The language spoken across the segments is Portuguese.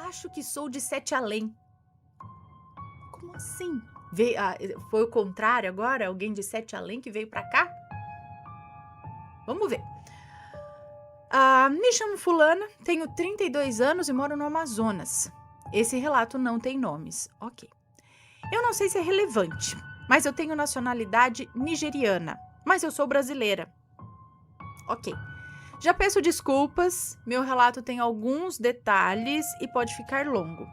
acho que sou de Sete Além. Como assim? Foi o contrário agora? Alguém de Sete Além que veio pra cá? Vamos ver. Me chamo fulana, tenho 32 anos e moro no Amazonas. Esse relato não tem nomes. Ok. Eu não sei se é relevante, mas eu tenho nacionalidade nigeriana. Mas eu sou brasileira. Ok. Já peço desculpas, meu relato tem alguns detalhes e pode ficar longo.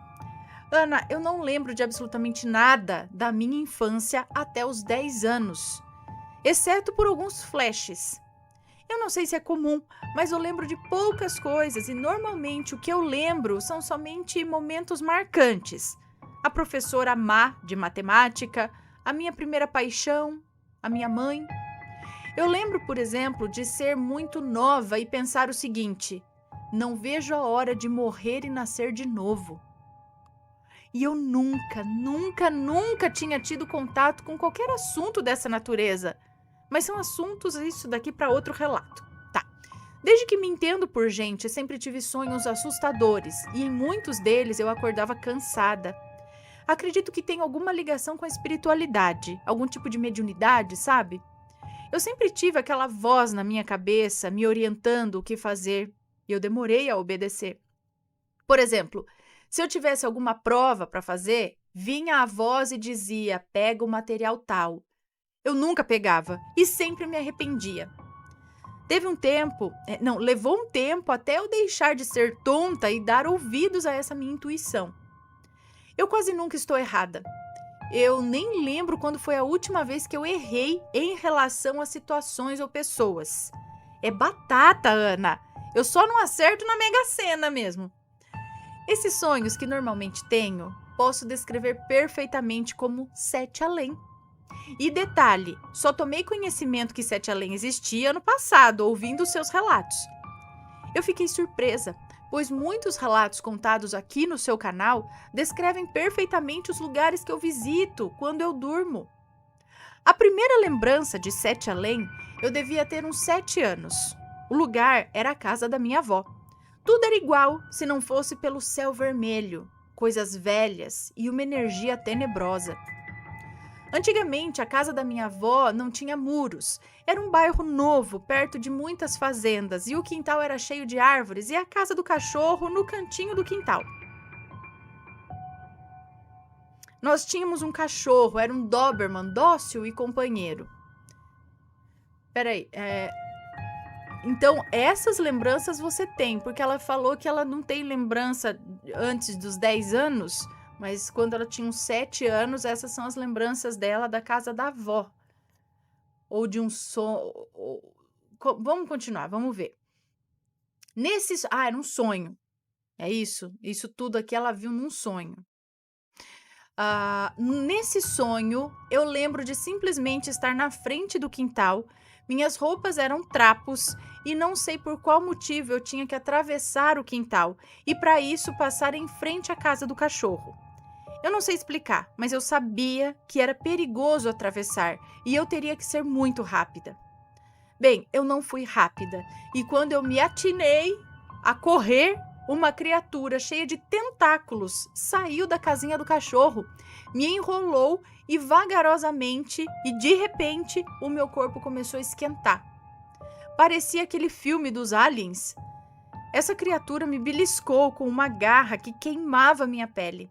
Ana, eu não lembro de absolutamente nada da minha infância até os 10 anos, exceto por alguns flashes. Eu não sei se é comum, mas eu lembro de poucas coisas e normalmente o que eu lembro são somente momentos marcantes. A professora má de matemática, a minha primeira paixão, a minha mãe. Eu lembro, por exemplo, de ser muito nova e pensar o seguinte: não vejo a hora de morrer e nascer de novo. E eu nunca tinha tido contato com qualquer assunto dessa natureza. Mas são assuntos, isso daqui para outro relato. Tá. Desde que me entendo por gente, sempre tive sonhos assustadores e em muitos deles eu acordava cansada. Acredito que tem alguma ligação com a espiritualidade, algum tipo de mediunidade, sabe? Eu sempre tive aquela voz na minha cabeça me orientando o que fazer e eu demorei a obedecer. Por exemplo, se eu tivesse alguma prova para fazer, vinha a voz e dizia: pega o material tal. Eu nunca pegava e sempre me arrependia. Levou um tempo até eu deixar de ser tonta e dar ouvidos a essa minha intuição. Eu quase nunca estou errada. Eu nem lembro quando foi a última vez que eu errei em relação a situações ou pessoas. É batata, Ana. Eu só não acerto na Mega Sena mesmo. Esses sonhos que normalmente tenho, posso descrever perfeitamente como Sete Além. E detalhe, só tomei conhecimento que Sete Além existia ano passado, ouvindo os seus relatos. Eu fiquei surpresa, pois muitos relatos contados aqui no seu canal descrevem perfeitamente os lugares que eu visito quando eu durmo. A primeira lembrança de Sete Além, eu devia ter uns 7 anos. O lugar era a casa da minha avó. Tudo era igual se não fosse pelo céu vermelho, coisas velhas e uma energia tenebrosa. Antigamente, a casa da minha avó não tinha muros. Era um bairro novo, perto de muitas fazendas, e o quintal era cheio de árvores e a casa do cachorro no cantinho do quintal. Nós tínhamos um cachorro, era um Doberman, dócil e companheiro. Peraí, então essas lembranças você tem, porque ela falou que ela não tem lembrança antes dos 10 anos, mas quando ela tinha uns 7 anos, essas são as lembranças dela da casa da avó. Ou de um sonho. Vamos continuar, vamos ver. Era um sonho. É isso? Isso tudo aqui ela viu num sonho. Nesse sonho, eu lembro de simplesmente estar na frente do quintal. Minhas roupas eram trapos e não sei por qual motivo eu tinha que atravessar o quintal e, para isso, passar em frente à casa do cachorro. Eu não sei explicar, mas eu sabia que era perigoso atravessar e eu teria que ser muito rápida. Bem, eu não fui rápida e quando eu me atinei a correr, uma criatura cheia de tentáculos saiu da casinha do cachorro, me enrolou e vagarosamente e de repente o meu corpo começou a esquentar. Parecia aquele filme dos aliens. Essa criatura me beliscou com uma garra que queimava minha pele.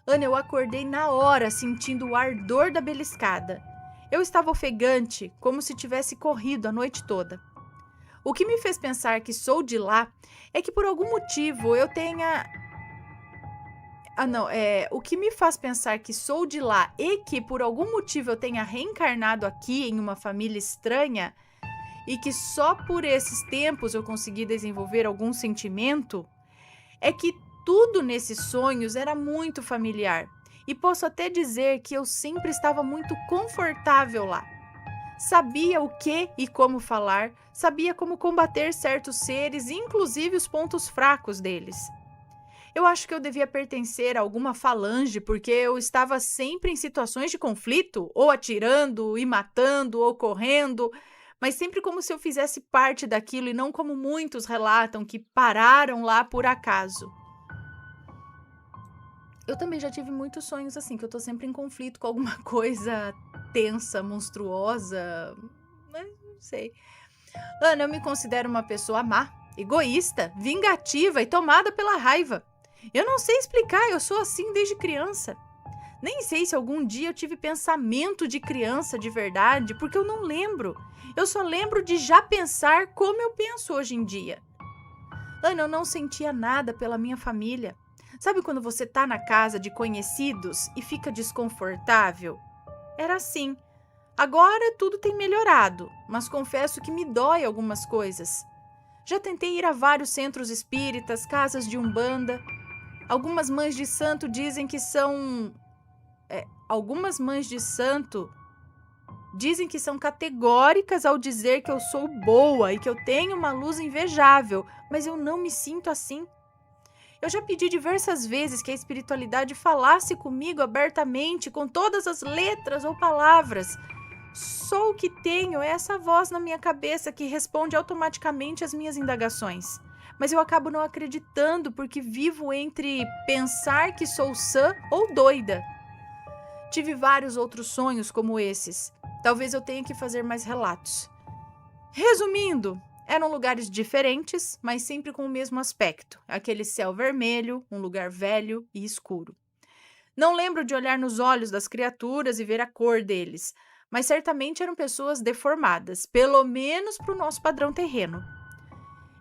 Ana, eu acordei na hora sentindo o ardor da beliscada. Eu estava ofegante, como se tivesse corrido a noite toda. O que me fez pensar que sou de lá é que por algum motivo eu tenha... O que me faz pensar que sou de lá e que por algum motivo eu tenha reencarnado aqui em uma família estranha e que só por esses tempos eu consegui desenvolver algum sentimento, é que tudo nesses sonhos era muito familiar. E posso até dizer que eu sempre estava muito confortável lá. Sabia o que e como falar, sabia como combater certos seres, inclusive os pontos fracos deles. Eu acho que eu devia pertencer a alguma falange, porque eu estava sempre em situações de conflito, ou atirando e matando, ou correndo, mas sempre como se eu fizesse parte daquilo e não como muitos relatam que pararam lá por acaso. Eu também já tive muitos sonhos assim, que eu tô sempre em conflito com alguma coisa tensa, monstruosa, mas não sei. Ana, eu me considero uma pessoa má, egoísta, vingativa e tomada pela raiva. Eu não sei explicar, eu sou assim desde criança. Nem sei se algum dia eu tive pensamento de criança de verdade, porque eu não lembro. Eu só lembro de já pensar como eu penso hoje em dia. Ana, eu não sentia nada pela minha família. Sabe quando você tá na casa de conhecidos e fica desconfortável? Era assim. Agora tudo tem melhorado, mas confesso que me dói algumas coisas. Já tentei ir a vários centros espíritas, casas de umbanda. Algumas mães de santo dizem que são. Algumas mães de santo dizem que são categóricas ao dizer que eu sou boa e que eu tenho uma luz invejável, mas eu não me sinto assim. Eu já pedi diversas vezes que a espiritualidade falasse comigo abertamente, com todas as letras ou palavras. Só o que tenho é essa voz na minha cabeça que responde automaticamente às minhas indagações. Mas eu acabo não acreditando porque vivo entre pensar que sou sã ou doida. Tive vários outros sonhos como esses. Talvez eu tenha que fazer mais relatos. Resumindo, eram lugares diferentes, mas sempre com o mesmo aspecto. Aquele céu vermelho, um lugar velho e escuro. Não lembro de olhar nos olhos das criaturas e ver a cor deles, mas certamente eram pessoas deformadas, pelo menos para o nosso padrão terreno.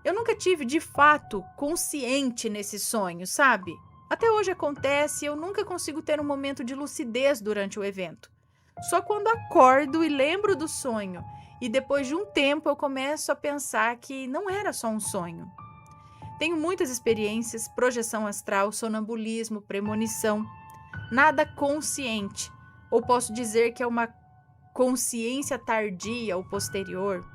Eu nunca tive, de fato, consciente nesse sonho, sabe? Até hoje acontece e eu nunca consigo ter um momento de lucidez durante o evento. Só quando acordo e lembro do sonho, e depois de um tempo eu começo a pensar que não era só um sonho. Tenho muitas experiências, projeção astral, sonambulismo, premonição. Nada consciente, ou posso dizer que é uma consciência tardia ou posterior.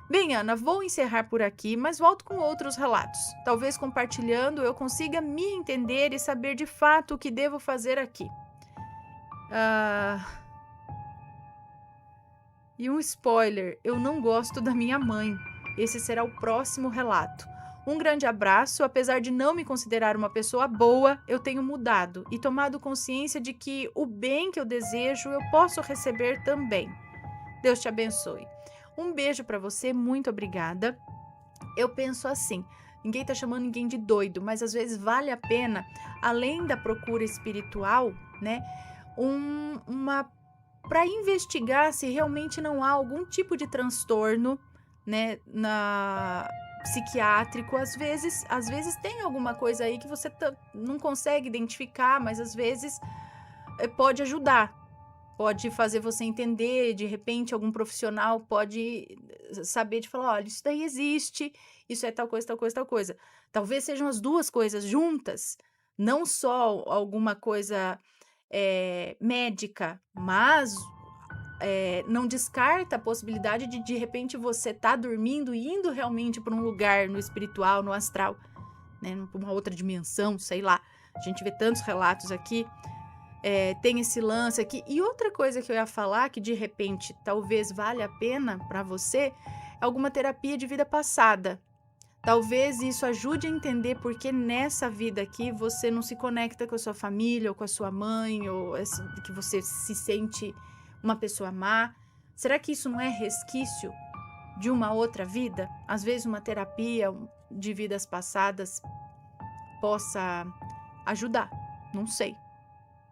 Bem, Ana, vou encerrar por aqui, mas volto com outros relatos. Talvez compartilhando eu consiga me entender e saber de fato o que devo fazer aqui. E um spoiler, eu não gosto da minha mãe. Esse será o próximo relato. Um grande abraço, apesar de não me considerar uma pessoa boa, eu tenho mudado e tomado consciência de que o bem que eu desejo eu posso receber também. Deus te abençoe. Um beijo para você, muito obrigada. Eu penso assim, ninguém tá chamando ninguém de doido, mas às vezes vale a pena, além da procura espiritual, né, uma para investigar se realmente não há algum tipo de transtorno, né, na psiquiátrico. Às vezes tem alguma coisa aí que você não consegue identificar, mas às vezes pode ajudar. Pode fazer você entender, de repente algum profissional pode saber de falar, olha, isso daí existe, isso é tal coisa, tal coisa, tal coisa. Talvez sejam as duas coisas juntas, não só alguma coisa médica, mas não descarta a possibilidade de repente você tá dormindo e indo realmente para um lugar no espiritual, no astral, né, para uma outra dimensão, sei lá. A gente vê tantos relatos aqui. Tem esse lance aqui. E outra coisa que eu ia falar, que de repente talvez valha a pena para você, é alguma terapia de vida passada. Talvez isso ajude a entender por que nessa vida aqui você não se conecta com a sua família, ou com a sua mãe, ou que você se sente uma pessoa má. Será que isso não é resquício de uma outra vida? Às vezes uma terapia de vidas passadas possa ajudar, não sei.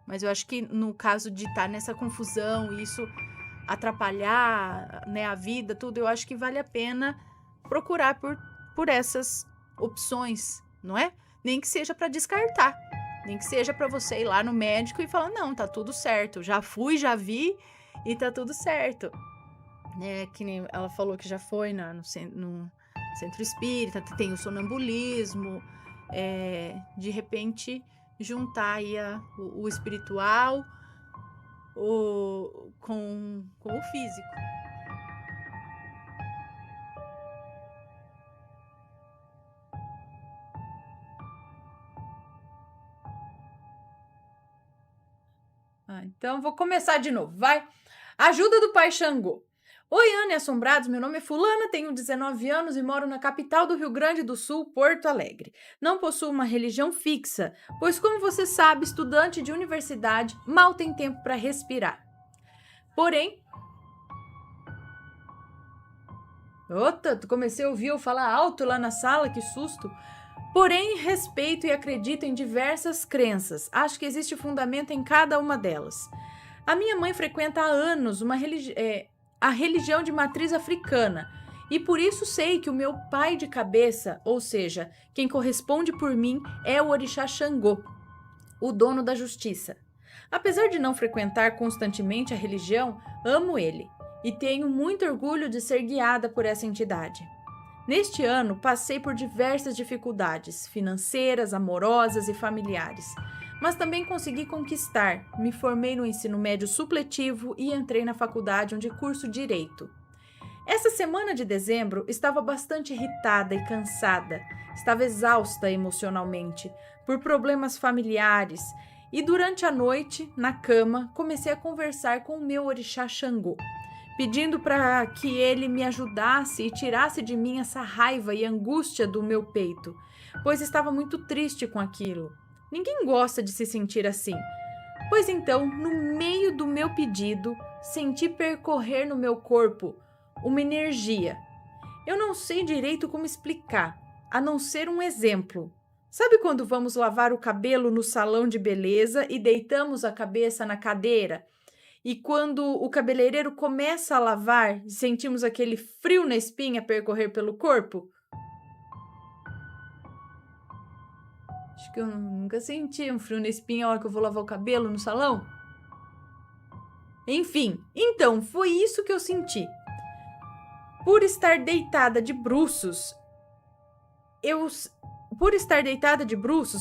Mas eu acho que no caso de estar nessa confusão e isso atrapalhar, né, a vida, tudo, eu acho que vale a pena procurar por essas opções, não é? Nem que seja para descartar, nem que seja para você ir lá no médico e falar, não, tá tudo certo, já fui, já vi e tá tudo certo. Né? Que nem ela falou que já foi no centro espírita, tem o sonambulismo, de repente juntar aí o espiritual com o físico. Então vou começar de novo, vai. Ajuda do Pai Xangô. Oi, Ana e assombrados, meu nome é Fulana, tenho 19 anos e moro na capital do Rio Grande do Sul, Porto Alegre. Não possuo uma religião fixa, pois como você sabe, estudante de universidade mal tem tempo para respirar. Porém... Ota, comecei a ouvir eu falar alto lá na sala, que susto. Porém, respeito e acredito em diversas crenças. Acho que existe fundamento em cada uma delas. A minha mãe frequenta há anos a religião de matriz africana e por isso sei que o meu pai de cabeça, ou seja, quem corresponde por mim, é o orixá Xangô, o dono da justiça. Apesar de não frequentar constantemente a religião, amo ele e tenho muito orgulho de ser guiada por essa entidade. Neste ano, passei por diversas dificuldades financeiras, amorosas e familiares, mas também consegui conquistar. Me formei no ensino médio supletivo e entrei na faculdade onde curso Direito. Essa semana de dezembro estava bastante irritada e cansada. Estava exausta emocionalmente por problemas familiares e durante a noite, na cama, comecei a conversar com o meu orixá Xangô, pedindo para que ele me ajudasse e tirasse de mim essa raiva e angústia do meu peito, pois estava muito triste com aquilo. Ninguém gosta de se sentir assim. Pois então, no meio do meu pedido, senti percorrer no meu corpo uma energia. Eu não sei direito como explicar, a não ser um exemplo. Sabe quando vamos lavar o cabelo no salão de beleza e deitamos a cabeça na cadeira? E quando o cabeleireiro começa a lavar, sentimos aquele frio na espinha percorrer pelo corpo? Acho que eu nunca senti um frio na espinha a hora que eu vou lavar o cabelo no salão. Enfim, então foi isso que eu senti. Por estar deitada de bruços,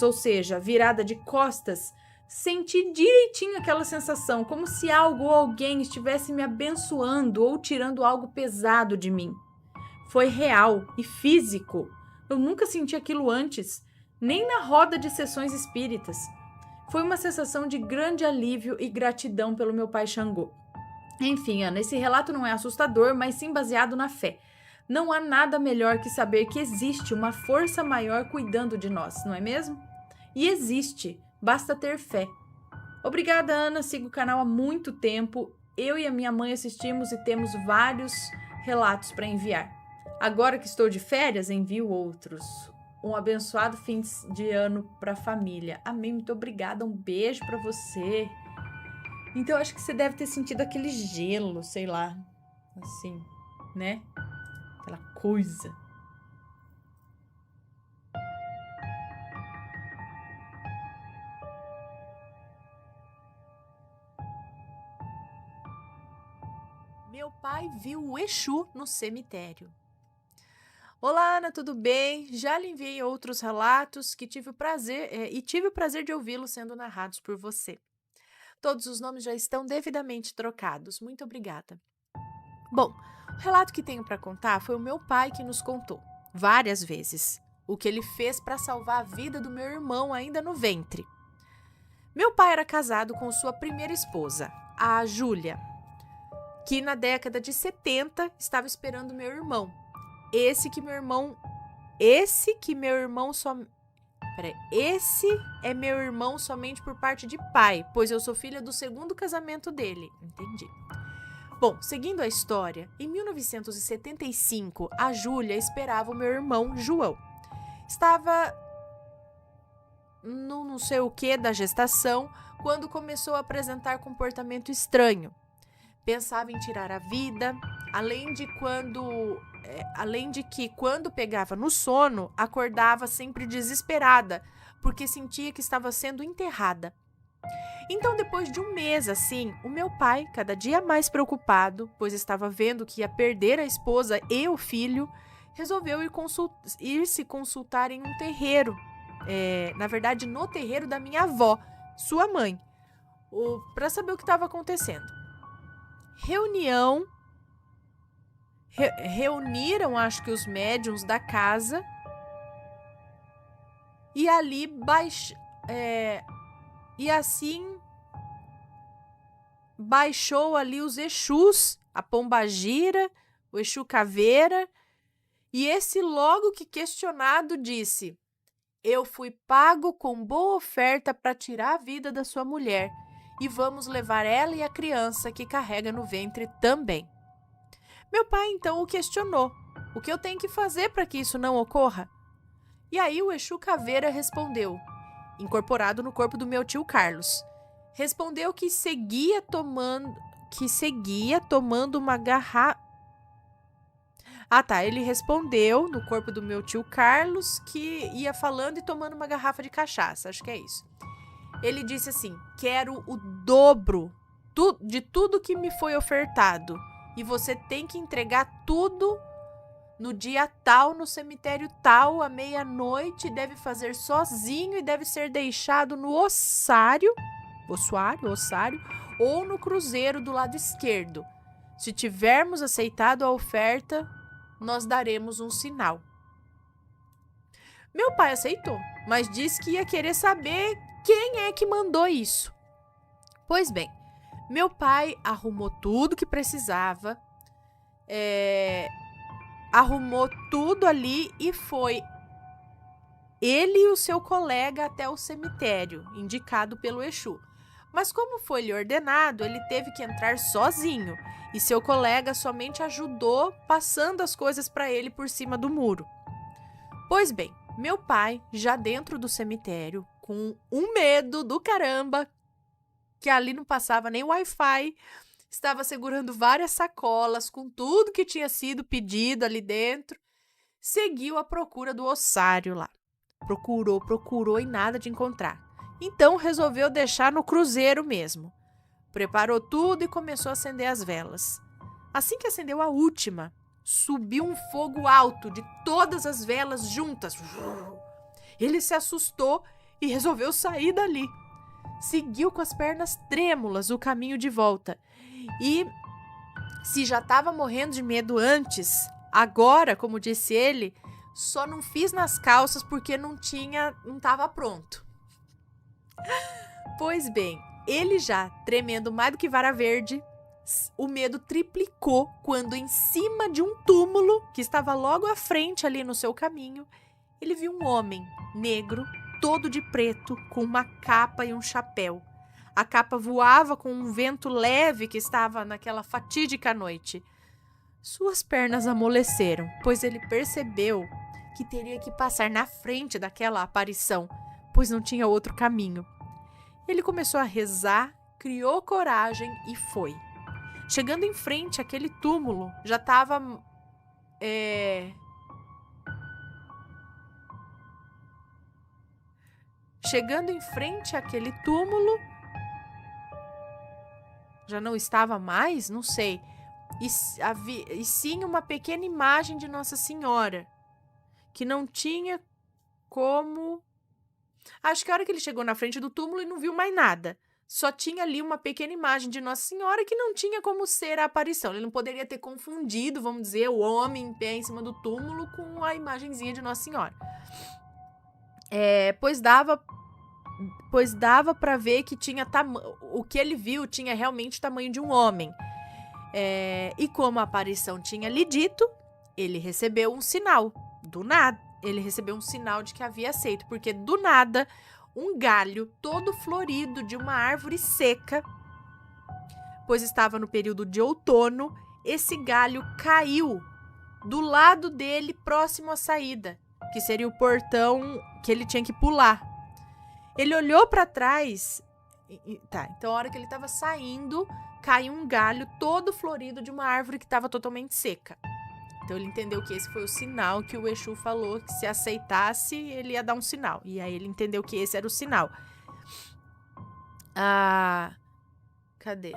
ou seja, virada de costas, senti direitinho aquela sensação, como se algo ou alguém estivesse me abençoando ou tirando algo pesado de mim. Foi real e físico. Eu nunca senti aquilo antes, nem na roda de sessões espíritas. Foi uma sensação de grande alívio e gratidão pelo meu pai Xangô. Enfim, Ana, esse relato não é assustador, mas sim baseado na fé. Não há nada melhor que saber que existe uma força maior cuidando de nós, não é mesmo? E existe, basta ter fé. Obrigada, Ana, sigo o canal há muito tempo. Eu e a minha mãe assistimos e temos vários relatos para enviar. Agora que estou de férias, envio outros. Um abençoado fim de ano para a família. Amém, muito obrigada, um beijo para você. Então, acho que você deve ter sentido aquele gelo, sei lá, assim, né? Aquela coisa. Meu pai viu o Exu no cemitério. Olá, Ana, tudo bem? Já lhe enviei outros relatos que tive o prazer de ouvi-los sendo narrados por você. Todos os nomes já estão devidamente trocados. Muito obrigada. Bom, o relato que tenho para contar foi o meu pai que nos contou, várias vezes, o que ele fez para salvar a vida do meu irmão ainda no ventre. Meu pai era casado com sua primeira esposa, a Júlia, que na década de 70 estava esperando meu irmão. Esse é meu irmão somente por parte de pai, pois eu sou filha do segundo casamento dele. Entendi. Bom, seguindo a história, em 1975, a Júlia esperava o meu irmão João. Estava no não sei o que da gestação quando começou a apresentar comportamento estranho. Pensava em tirar a vida, além de que quando pegava no sono, acordava sempre desesperada, porque sentia que estava sendo enterrada. Então, depois de um mês assim, o meu pai, cada dia mais preocupado, pois estava vendo que ia perder a esposa e o filho, resolveu ir se consultar em um terreiro, na verdade no terreiro da minha avó, sua mãe, para saber o que estava acontecendo. Reuniram, acho que os médiuns da casa e ali baixou ali os Exus a pombagira, o Exu Caveira, e esse logo que questionado disse: eu fui pago com boa oferta para tirar a vida da sua mulher e vamos levar ela e a criança que carrega no ventre também. Meu pai então o questionou: o que eu tenho que fazer para que isso não ocorra? E aí o Exu Caveira respondeu, incorporado no corpo do meu tio Carlos, respondeu que seguia tomando uma garrafa. Ele respondeu no corpo do meu tio Carlos que ia falando e tomando uma garrafa de cachaça, acho que é isso. Ele disse assim: quero o dobro de tudo que me foi ofertado e você tem que entregar tudo no dia tal, no cemitério tal, à meia-noite, deve fazer sozinho e deve ser deixado no ossário, ou no cruzeiro do lado esquerdo. Se tivermos aceitado a oferta, nós daremos um sinal. Meu pai aceitou, mas disse que ia querer saber quem é que mandou isso. Pois bem, meu pai arrumou tudo que precisava, arrumou tudo ali e foi ele e o seu colega até o cemitério, indicado pelo Exu. Mas como foi-lhe ordenado, ele teve que entrar sozinho e seu colega somente ajudou passando as coisas para ele por cima do muro. Pois bem, meu pai, já dentro do cemitério, com um medo do caramba, que ali não passava nem Wi-Fi, estava segurando várias sacolas com tudo que tinha sido pedido ali dentro, seguiu à procura do ossário lá. Procurou e nada de encontrar. Então resolveu deixar no cruzeiro mesmo. Preparou tudo e começou a acender as velas. Assim que acendeu a última, subiu um fogo alto de todas as velas juntas. Ele se assustou e resolveu sair dali. Seguiu com as pernas trêmulas o caminho de volta. E se já estava morrendo de medo antes, agora, como disse ele, só não fiz nas calças porque não estava pronto. Pois bem, ele já tremendo mais do que vara verde, o medo triplicou quando em cima de um túmulo que estava logo à frente ali no seu caminho, ele viu um homem negro, todo de preto, com uma capa e um chapéu. A capa voava com um vento leve que estava naquela fatídica noite. Suas pernas amoleceram, pois ele percebeu que teria que passar na frente daquela aparição, pois não tinha outro caminho. Ele começou a rezar, criou coragem e foi. Chegando em frente àquele túmulo, já estava... Chegando em frente àquele túmulo, já não estava mais, não sei, e sim uma pequena imagem de Nossa Senhora, que não tinha como... Acho que a hora que ele chegou na frente do túmulo e não viu mais nada. Só tinha ali uma pequena imagem de Nossa Senhora que não tinha como ser a aparição. Ele não poderia ter confundido, vamos dizer, o homem em pé em cima do túmulo com a imagenzinha de Nossa Senhora. Pois dava para ver que tinha o que ele viu tinha realmente o tamanho de um homem. E como a aparição tinha lhe dito, ele recebeu um sinal, do nada. Ele recebeu um sinal de que havia aceito, porque do nada, um galho todo florido de uma árvore seca, pois estava no período de outono, esse galho caiu do lado dele, próximo à saída, que seria o portão que ele tinha que pular. Ele olhou para trás, então a hora que ele estava saindo, caiu um galho todo florido de uma árvore que estava totalmente seca. Então ele entendeu que esse foi o sinal que o Exu falou, que se aceitasse, ele ia dar um sinal. E aí ele entendeu que esse era o sinal. Cadê?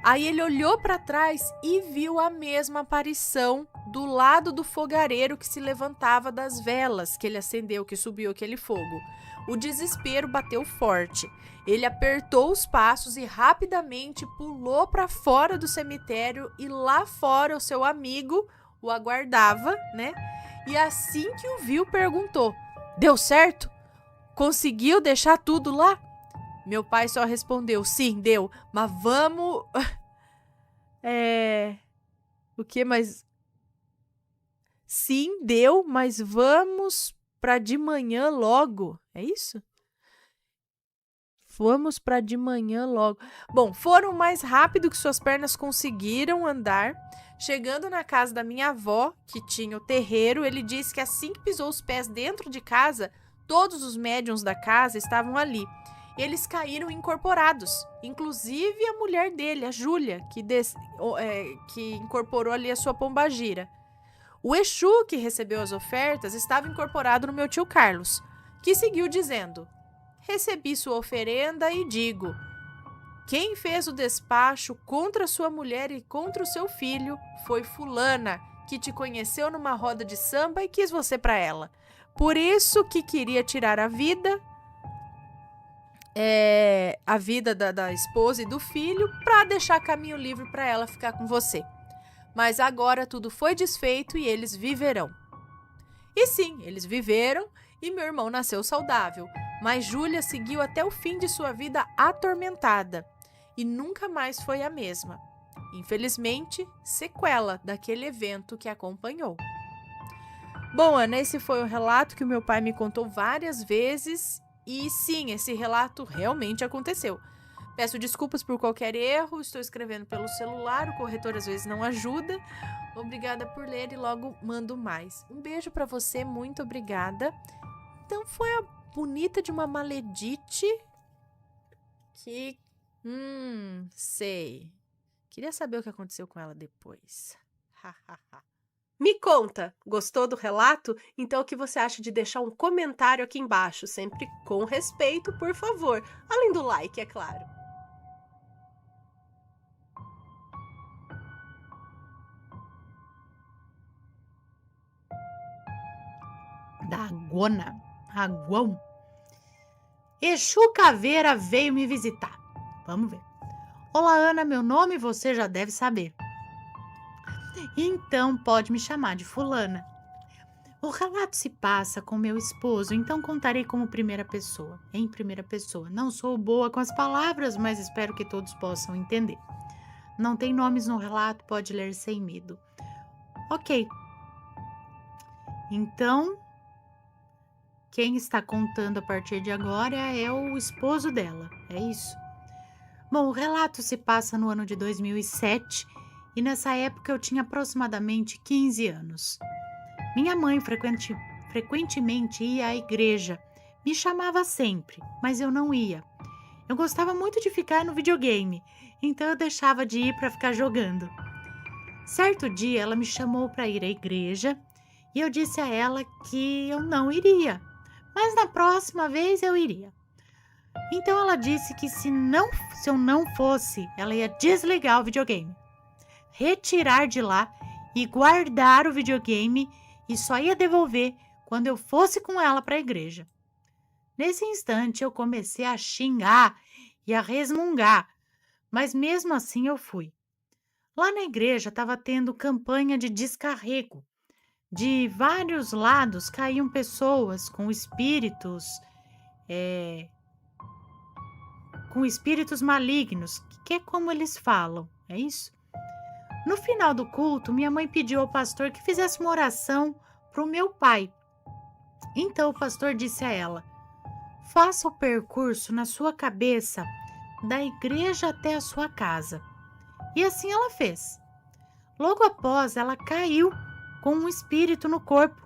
Aí ele olhou para trás e viu a mesma aparição do lado do fogareiro que se levantava das velas que ele acendeu, que subiu aquele fogo. O desespero bateu forte. Ele apertou os passos e rapidamente pulou para fora do cemitério e lá fora o seu amigo o aguardava, né? E assim que o viu, perguntou: "Deu certo? Conseguiu deixar tudo lá?" Meu pai só respondeu: "Sim, deu, mas vamos O que mais? Sim, deu, mas vamos para de manhã logo. É isso? Vamos para de manhã logo. Bom, foram mais rápido que suas pernas conseguiram andar. Chegando na casa da minha avó, que tinha o terreiro, ele disse que assim que pisou os pés dentro de casa, todos os médiuns da casa estavam ali. Eles caíram incorporados, inclusive a mulher dele, a Júlia, que incorporou ali a sua pombagira. O Exu, que recebeu as ofertas, estava incorporado no meu tio Carlos, que seguiu dizendo: recebi sua oferenda e digo: quem fez o despacho contra sua mulher e contra o seu filho foi fulana, que te conheceu numa roda de samba e quis você para ela. Por isso que queria tirar a vida da esposa e do filho, para deixar caminho livre para ela ficar com você. Mas agora tudo foi desfeito e eles viverão. E sim, eles viveram e meu irmão nasceu saudável, mas Júlia seguiu até o fim de sua vida atormentada e nunca mais foi a mesma. Infelizmente, sequela daquele evento que acompanhou. Bom, Ana, esse foi o relato que o meu pai me contou várias vezes e sim, esse relato realmente aconteceu. Peço desculpas por qualquer erro, estou escrevendo pelo celular, o corretor às vezes não ajuda. Obrigada por ler e logo mando mais. Um beijo para você, muito obrigada. Então foi a bonita de uma Maledite que... sei. Queria saber o que aconteceu com ela depois. Me conta, gostou do relato? Então o que você acha de deixar um comentário aqui embaixo, sempre com respeito, por favor. Além do like, é claro. Da Agona, Aguão. Exu Caveira veio me visitar. Vamos ver. Olá, Ana, meu nome você já deve saber. Então pode me chamar de fulana. O relato se passa com meu esposo, então contarei como primeira pessoa. Em primeira pessoa. Não sou boa com as palavras, mas espero que todos possam entender. Não tem nomes no relato, pode ler sem medo. Ok. Então, quem está contando a partir de agora é o esposo dela, é isso? Bom, o relato se passa no ano de 2007 e nessa época eu tinha aproximadamente 15 anos. Minha mãe frequentemente ia à igreja, me chamava sempre, mas eu não ia. Eu gostava muito de ficar no videogame, então eu deixava de ir para ficar jogando. Certo dia ela me chamou para ir à igreja e eu disse a ela que eu não iria, mas na próxima vez eu iria. Então ela disse que se eu não fosse, ela ia desligar o videogame, retirar de lá e guardar o videogame e só ia devolver quando eu fosse com ela para a igreja. Nesse instante eu comecei a xingar e a resmungar, mas mesmo assim eu fui. Lá na igreja estava tendo campanha de descarrego. De vários lados caíam pessoas com espíritos malignos, que é como eles falam, é isso? No final do culto, minha mãe pediu ao pastor que fizesse uma oração para o meu pai. Então o pastor disse a ela: faça o percurso na sua cabeça da igreja até a sua casa. E assim ela fez. Logo após, ela caiu com um espírito no corpo.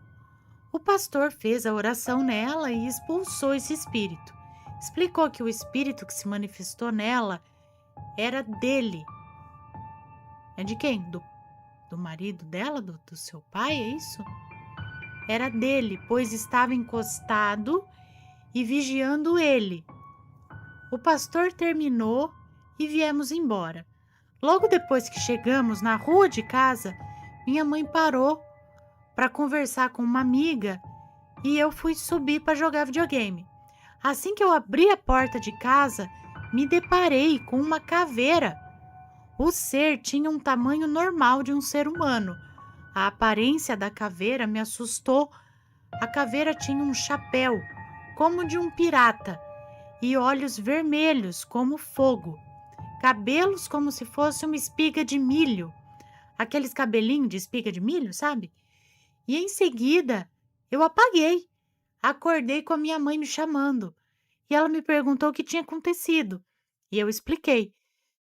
O pastor fez a oração nela e expulsou esse espírito. Explicou que o espírito que se manifestou nela era dele. É de quem? Do marido dela? Do seu pai, é isso? Era dele, pois estava encostado e vigiando ele. O pastor terminou e viemos embora. Logo depois que chegamos na rua de casa, minha mãe parou para conversar com uma amiga e eu fui subir para jogar videogame. Assim que eu abri a porta de casa, me deparei com uma caveira. O ser tinha um tamanho normal de um ser humano. A aparência da caveira me assustou. A caveira tinha um chapéu, como de um pirata, e olhos vermelhos como fogo. cabelos como se fosse uma espiga de milho. Aqueles cabelinhos de espiga de milho, sabe? E em seguida, eu apaguei. Acordei com a minha mãe me chamando. E ela me perguntou o que tinha acontecido. E eu expliquei.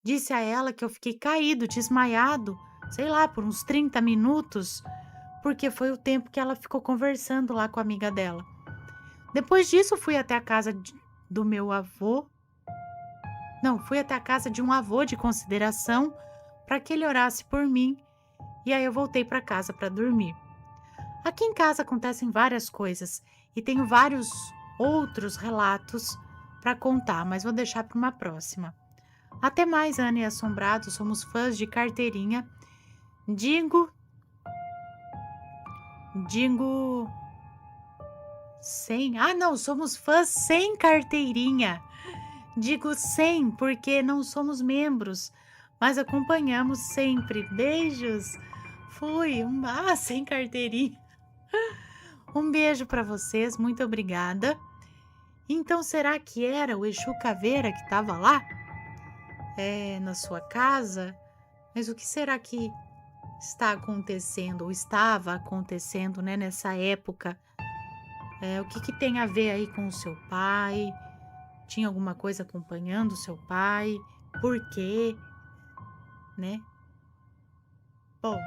Disse a ela que eu fiquei caído, desmaiado, sei lá, por uns 30 minutos, porque foi o tempo que ela ficou conversando lá com a amiga dela. Depois disso, fui até a casa do meu avô. Não, fui até a casa de um avô de consideração para que ele orasse por mim. E aí eu voltei para casa para dormir. Aqui em casa acontecem várias coisas e tenho vários outros relatos para contar, mas vou deixar para uma próxima. Até mais, Ana e Assombrados, somos fãs de carteirinha. Digo sem. Ah, não, somos fãs sem carteirinha. Digo sem porque não somos membros, mas acompanhamos sempre. Beijos. Fui. Sem carteirinha. Um beijo para vocês, muito obrigada. Então, será que era o Exu Caveira que estava lá? Na sua casa? Mas o que será que está acontecendo, ou estava acontecendo, né, nessa época? O que tem a ver aí com o seu pai? Tinha alguma coisa acompanhando o seu pai? Por quê? Né? Bom,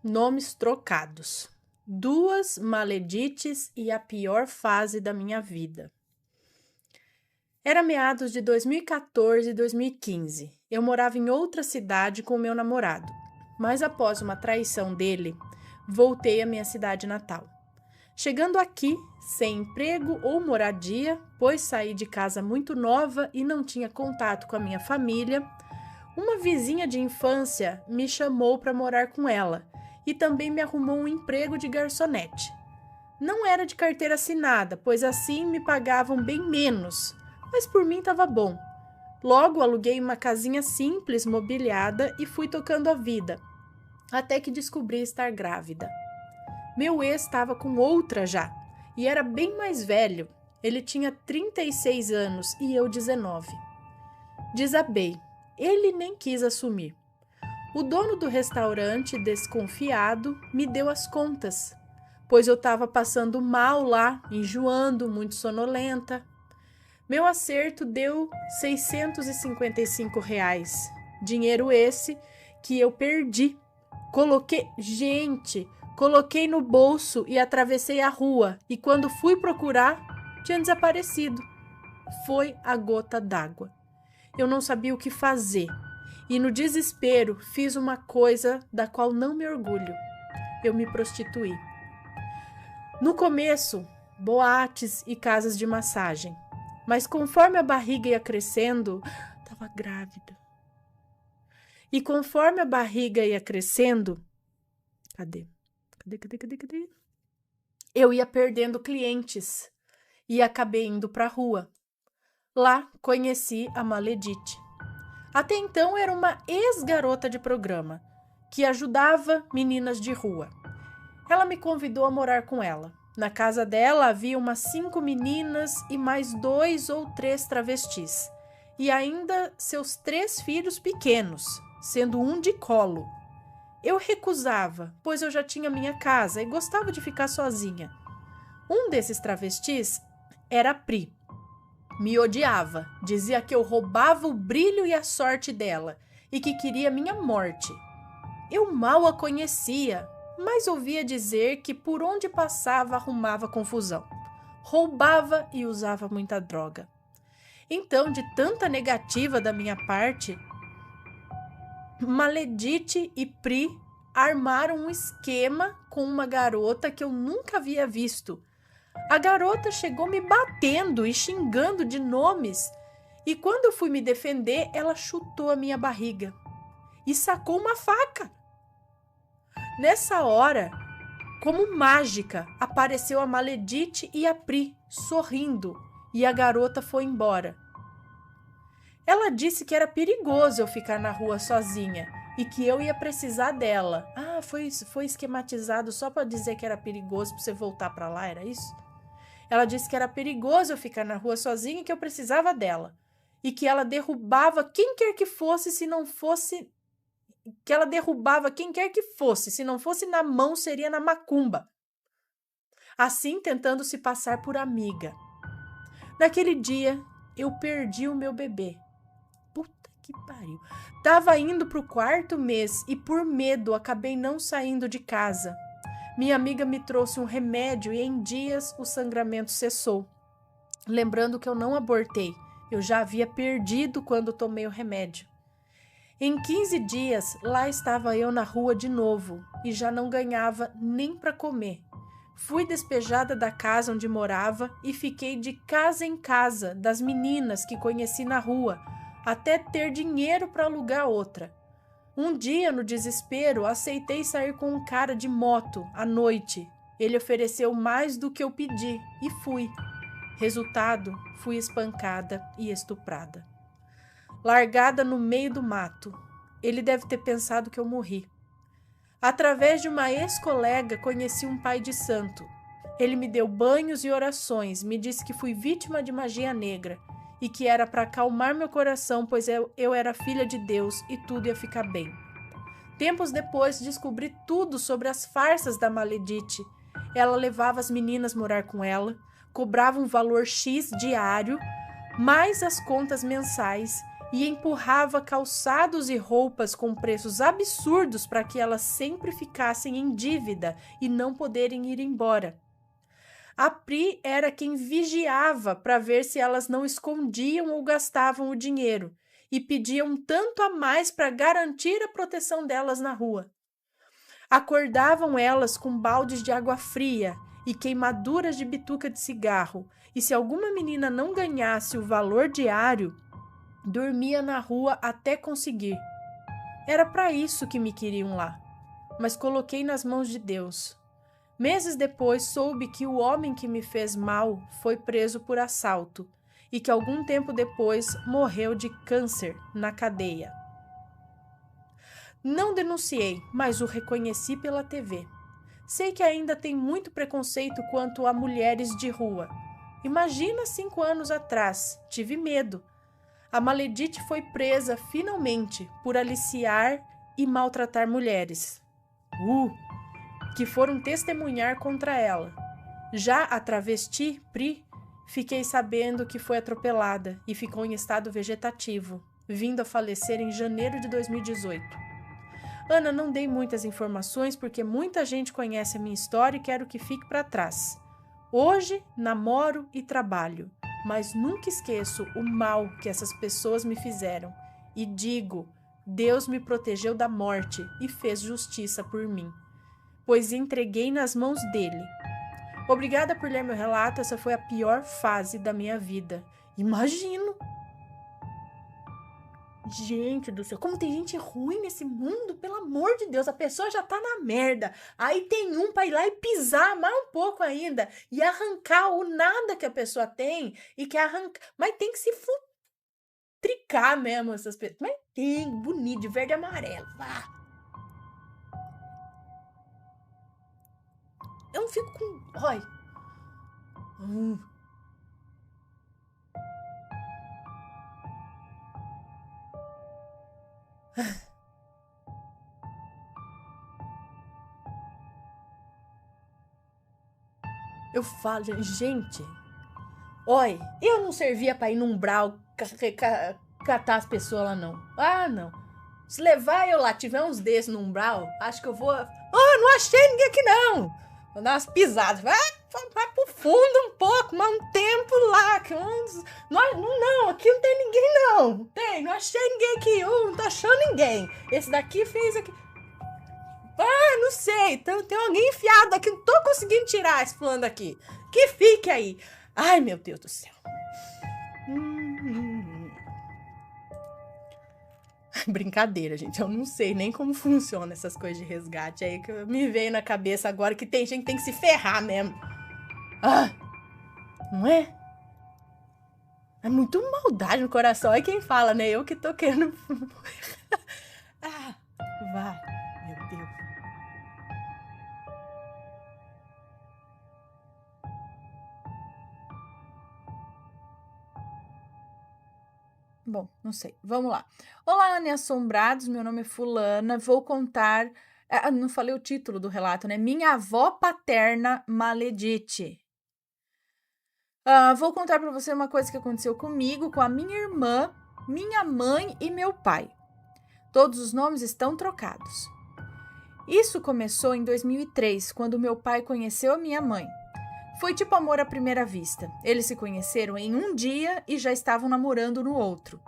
nomes trocados. 2 maledites e a pior fase da minha vida. Era meados de 2014 e 2015. Eu morava em outra cidade com o meu namorado, mas após uma traição dele, voltei à minha cidade natal. Chegando aqui, sem emprego ou moradia, pois saí de casa muito nova e não tinha contato com a minha família, uma vizinha de infância me chamou para morar com ela e também me arrumou um emprego de garçonete. Não era de carteira assinada, pois assim me pagavam bem menos, mas por mim estava bom. Logo aluguei uma casinha simples, mobiliada e fui tocando a vida, até que descobri estar grávida. Meu ex estava com outra já, e era bem mais velho. Ele tinha 36 anos e eu 19. Desabei. Ele nem quis assumir. O dono do restaurante, desconfiado, me deu as contas, pois eu estava passando mal lá, enjoando, muito sonolenta. Meu acerto deu R$655, dinheiro esse que eu perdi. Coloquei no bolso e atravessei a rua, e quando fui procurar, tinha desaparecido. Foi a gota d'água. Eu não sabia o que fazer, e no desespero fiz uma coisa da qual não me orgulho. Eu me prostituí. No começo, boates e casas de massagem, mas conforme a barriga ia crescendo, estava grávida. E conforme a barriga ia crescendo, Cadê? Eu ia perdendo clientes e acabei indo para a rua. Lá conheci a Maledite. Até então era uma ex-garota de programa que ajudava meninas de rua. Ela me convidou a morar com ela. Na casa dela havia umas 5 meninas e mais 2 ou 3 travestis. E ainda seus 3 filhos pequenos, sendo um de colo. Eu recusava, pois eu já tinha minha casa e gostava de ficar sozinha. Um desses travestis era a Pri. Me odiava, dizia que eu roubava o brilho e a sorte dela e que queria minha morte. Eu mal a conhecia, mas ouvia dizer que por onde passava arrumava confusão, roubava e usava muita droga. Então, de tanta negativa da minha parte, Maledite e Pri armaram um esquema com uma garota que eu nunca havia visto. A garota chegou me batendo e xingando de nomes, e quando eu fui me defender, ela chutou a minha barriga e sacou uma faca. Nessa hora, como mágica, apareceu a Maledite e a Pri, sorrindo, e a garota foi embora. Ela disse que era perigoso eu ficar na rua sozinha e que eu ia precisar dela. Ah, foi esquematizado só para dizer que era perigoso para você voltar para lá, era isso? Ela disse que era perigoso eu ficar na rua sozinha e que eu precisava dela. E que ela derrubava quem quer que fosse, se não fosse... Que ela derrubava quem quer que fosse, se não fosse na mão, seria na macumba. Assim, tentando se passar por amiga. Naquele dia, eu perdi o meu bebê. Puta que pariu. Tava indo pro 4º mês e por medo acabei não saindo de casa. Minha amiga me trouxe um remédio e em dias o sangramento cessou. Lembrando que eu não abortei, eu já havia perdido quando tomei o remédio. Em 15 dias, lá estava eu na rua de novo e já não ganhava nem para comer. Fui despejada da casa onde morava e fiquei de casa em casa das meninas que conheci na rua, até ter dinheiro para alugar outra. Um dia, no desespero, aceitei sair com um cara de moto à noite. Ele ofereceu mais do que eu pedi e fui. Resultado, fui espancada e estuprada. Largada no meio do mato. Ele deve ter pensado que eu morri. Através de uma ex-colega, conheci um pai de santo. Ele me deu banhos e orações, me disse que fui vítima de magia negra e que era para acalmar meu coração, pois eu era filha de Deus e tudo ia ficar bem. Tempos depois, descobri tudo sobre as farsas da Maledite. Ela levava as meninas morar com ela, cobrava um valor X diário, mais as contas mensais, e empurrava calçados e roupas com preços absurdos para que elas sempre ficassem em dívida e não poderem ir embora. A Pri era quem vigiava para ver se elas não escondiam ou gastavam o dinheiro e pediam tanto a mais para garantir a proteção delas na rua. Acordavam elas com baldes de água fria e queimaduras de bituca de cigarro, e se alguma menina não ganhasse o valor diário, dormia na rua até conseguir. Era para isso que me queriam lá, mas coloquei nas mãos de Deus. Meses depois, soube que o homem que me fez mal foi preso por assalto e que algum tempo depois morreu de câncer na cadeia. Não denunciei, mas o reconheci pela TV. Sei que ainda tem muito preconceito quanto a mulheres de rua. Imagina 5 anos atrás, tive medo. A Maledite foi presa finalmente por aliciar e maltratar mulheres. Que foram testemunhar contra ela. Já a travesti, Pri, fiquei sabendo que foi atropelada e ficou em estado vegetativo, vindo a falecer em janeiro de 2018. Ana, não dei muitas informações porque muita gente conhece a minha história e quero que fique para trás. Hoje, namoro e trabalho, mas nunca esqueço o mal que essas pessoas me fizeram. E digo, Deus me protegeu da morte e fez justiça por mim, pois entreguei nas mãos dele. Obrigada por ler meu relato, essa foi a pior fase da minha vida. Imagino! Gente do céu, como tem gente ruim nesse mundo, pelo amor de Deus, a pessoa já tá na merda. Aí tem um pra ir lá e pisar mais um pouco ainda e arrancar o nada que a pessoa tem e que arrancar. Mas tem que se futricar mesmo essas pessoas. Mas tem, bonito, de verde e amarelo. Vá. Eu não fico com... Olha. Eu falo, gente, olha, eu não servia pra ir num umbral catar as pessoas lá, não. Ah, não. Se levar eu lá, tiver uns desses no umbral, acho que eu vou... não achei ninguém aqui, não. Vou dar umas pisadas. Vai pro fundo um pouco, mas um tempo lá. Não, aqui não tem ninguém, não. Não achei ninguém aqui. Não tô achando ninguém. Esse daqui fez aqui... não sei, tem alguém enfiado aqui, não tô conseguindo tirar esse fulano daqui. Que fique aí. Ai, meu Deus do céu. Brincadeira, gente, eu não sei nem como funciona essas coisas de resgate aí, que me veio na cabeça agora que tem gente que tem que se ferrar mesmo. Não é? É muito maldade no coração, é quem fala, né? Eu que tô querendo... Bom, não sei. Vamos lá. Olá, Ana e Assombrados. Meu nome é Fulana. Vou contar. Não falei o título do relato, né? Minha avó paterna maledite. Vou contar para você uma coisa que aconteceu comigo, com a minha irmã, minha mãe e meu pai. Todos os nomes estão trocados. Isso começou em 2003, quando meu pai conheceu a minha mãe. Foi tipo amor à primeira vista. Eles se conheceram em um dia e já estavam namorando no outro.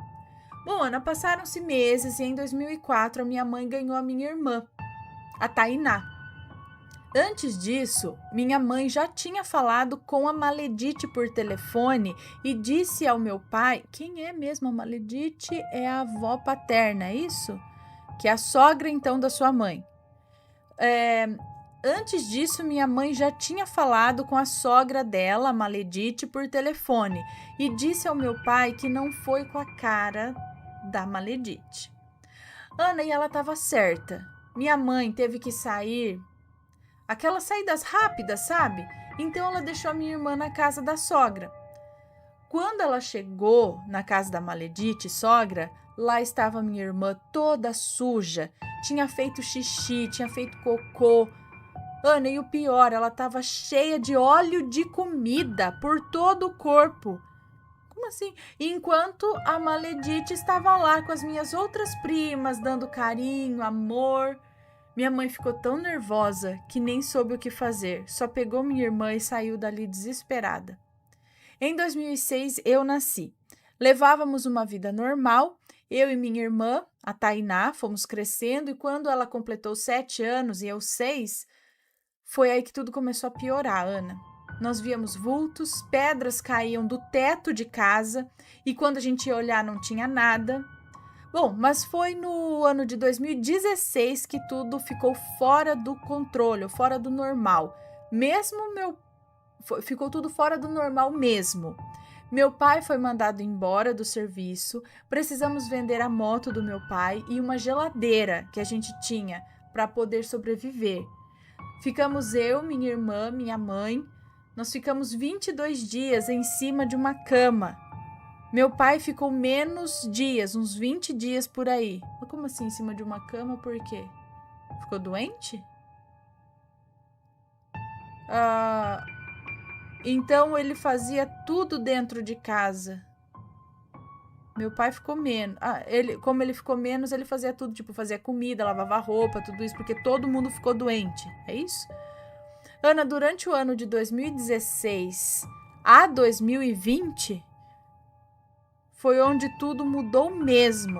Bom, Ana, passaram-se meses e em 2004 a minha mãe ganhou a minha irmã, a Tainá. Antes disso, minha mãe já tinha falado com a Maledite por telefone e disse ao meu pai... Quem é mesmo a Maledite? É a avó paterna, é isso? Que é a sogra, então, da sua mãe. Antes disso, minha mãe já tinha falado com a sogra dela, a Maledite, por telefone e disse ao meu pai que não foi com a cara da Maledite. Ana, e ela estava certa. Minha mãe teve que sair... Aquelas saídas rápidas, sabe? Então ela deixou a minha irmã na casa da sogra. Quando ela chegou na casa da Maledite, sogra, lá estava minha irmã toda suja. Tinha feito xixi, tinha feito cocô. Ana, e o pior, ela estava cheia de óleo de comida por todo o corpo. Como assim? Enquanto a Maledite estava lá com as minhas outras primas, dando carinho, amor... Minha mãe ficou tão nervosa que nem soube o que fazer, só pegou minha irmã e saiu dali desesperada. Em 2006, eu nasci. Levávamos uma vida normal, eu e minha irmã, a Tainá, fomos crescendo e quando ela completou 7 anos e eu 6, foi aí que tudo começou a piorar, Ana. Nós víamos vultos, pedras caíam do teto de casa e quando a gente ia olhar não tinha nada. Bom, mas foi no ano de 2016 que tudo ficou fora do controle, fora do normal. Ficou tudo fora do normal mesmo. Meu pai foi mandado embora do serviço, precisamos vender a moto do meu pai e uma geladeira que a gente tinha para poder sobreviver. Ficamos eu, minha irmã, minha mãe, nós ficamos 22 dias em cima de uma cama. Meu pai ficou menos dias, uns 20 dias por aí. Mas como assim, em cima de uma cama? Por quê? Ficou doente? Então ele fazia tudo dentro de casa. Meu pai ficou menos. Como ele ficou menos, ele fazia tudo, tipo, fazia comida, lavava roupa, tudo isso, porque todo mundo ficou doente. É isso? Ana, durante o ano de 2016 a 2020... foi onde tudo mudou mesmo.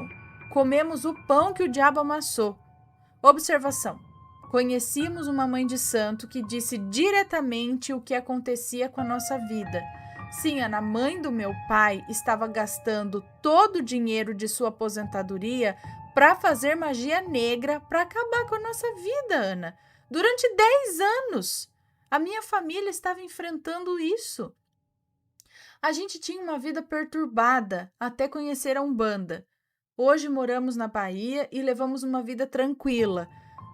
Comemos o pão que o diabo amassou. Observação. Conhecíamos uma mãe de santo que disse diretamente o que acontecia com a nossa vida. Sim, Ana, a mãe do meu pai estava gastando todo o dinheiro de sua aposentadoria para fazer magia negra para acabar com a nossa vida, Ana. Durante 10 anos, a minha família estava enfrentando isso. A gente tinha uma vida perturbada até conhecer a Umbanda. Hoje moramos na Bahia e levamos uma vida tranquila.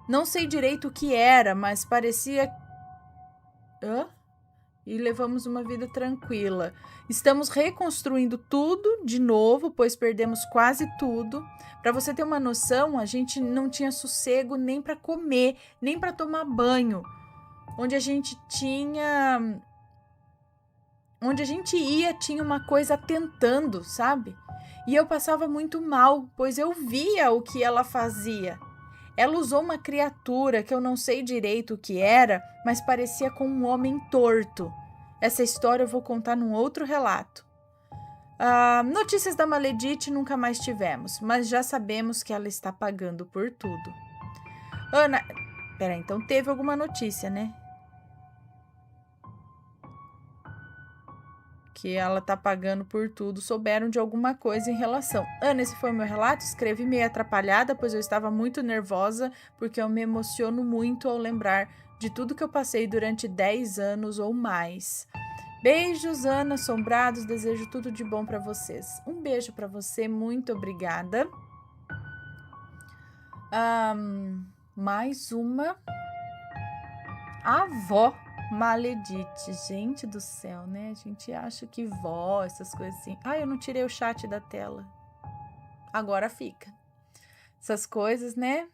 Não sei direito o que era, mas parecia... E levamos uma vida tranquila. Estamos reconstruindo tudo de novo, pois perdemos quase tudo. Para você ter uma noção, a gente não tinha sossego nem para comer, nem para tomar banho. Onde a gente ia, tinha uma coisa tentando, sabe? E eu passava muito mal, pois eu via o que ela fazia. Ela usou uma criatura que eu não sei direito o que era, mas parecia com um homem torto. Essa história eu vou contar num outro relato. Notícias da Maledite nunca mais tivemos, mas já sabemos que ela está pagando por tudo. Ana... Peraí, então teve alguma notícia, né? Que ela tá pagando por tudo, souberam de alguma coisa em relação. Ana, esse foi o meu relato, escrevi meio atrapalhada, pois eu estava muito nervosa, porque eu me emociono muito ao lembrar de tudo que eu passei durante 10 anos ou mais. Beijos, Ana, assombrados, desejo tudo de bom para vocês. Um beijo para você, muito obrigada. Mais uma. Avó Maledite, gente do céu, né? A gente acha que vó, essas coisas assim. Eu não tirei o chat da tela. Agora fica. Essas coisas, né?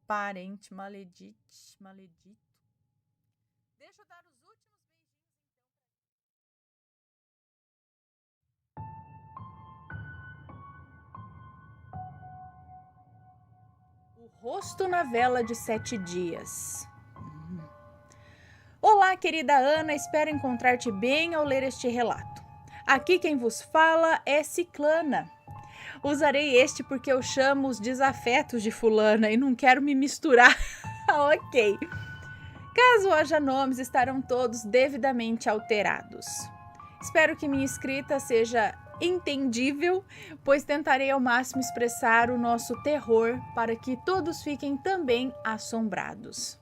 Parente maledito. Deixa eu dar os últimos beijinhos. O rosto na vela de 7 dias. Olá, querida Ana, espero encontrar-te bem ao ler este relato. Aqui quem vos fala é Ciclana. Usarei este porque eu chamo os desafetos de fulana e não quero me misturar. Ok. Caso haja nomes, estarão todos devidamente alterados. Espero que minha escrita seja entendível, pois tentarei ao máximo expressar o nosso terror para que todos fiquem também assombrados.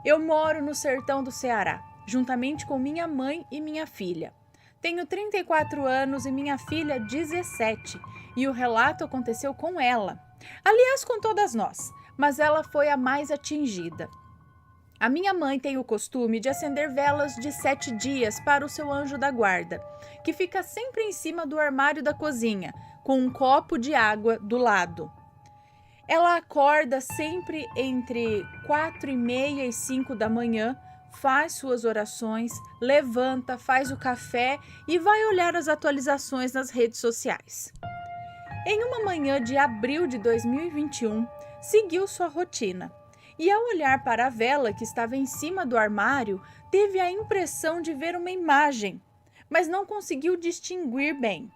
Eu moro no sertão do Ceará, juntamente com minha mãe e minha filha. Tenho 34 anos e minha filha 17, e o relato aconteceu com ela. Aliás, com todas nós, mas ela foi a mais atingida. A minha mãe tem o costume de acender velas de 7 dias para o seu anjo da guarda, que fica sempre em cima do armário da cozinha, com um copo de água do lado. Ela acorda sempre entre 4h30 e 5 da manhã, faz suas orações, levanta, faz o café e vai olhar as atualizações nas redes sociais. Em uma manhã de abril de 2021, seguiu sua rotina e, ao olhar para a vela que estava em cima do armário, teve a impressão de ver uma imagem, mas não conseguiu distinguir bem.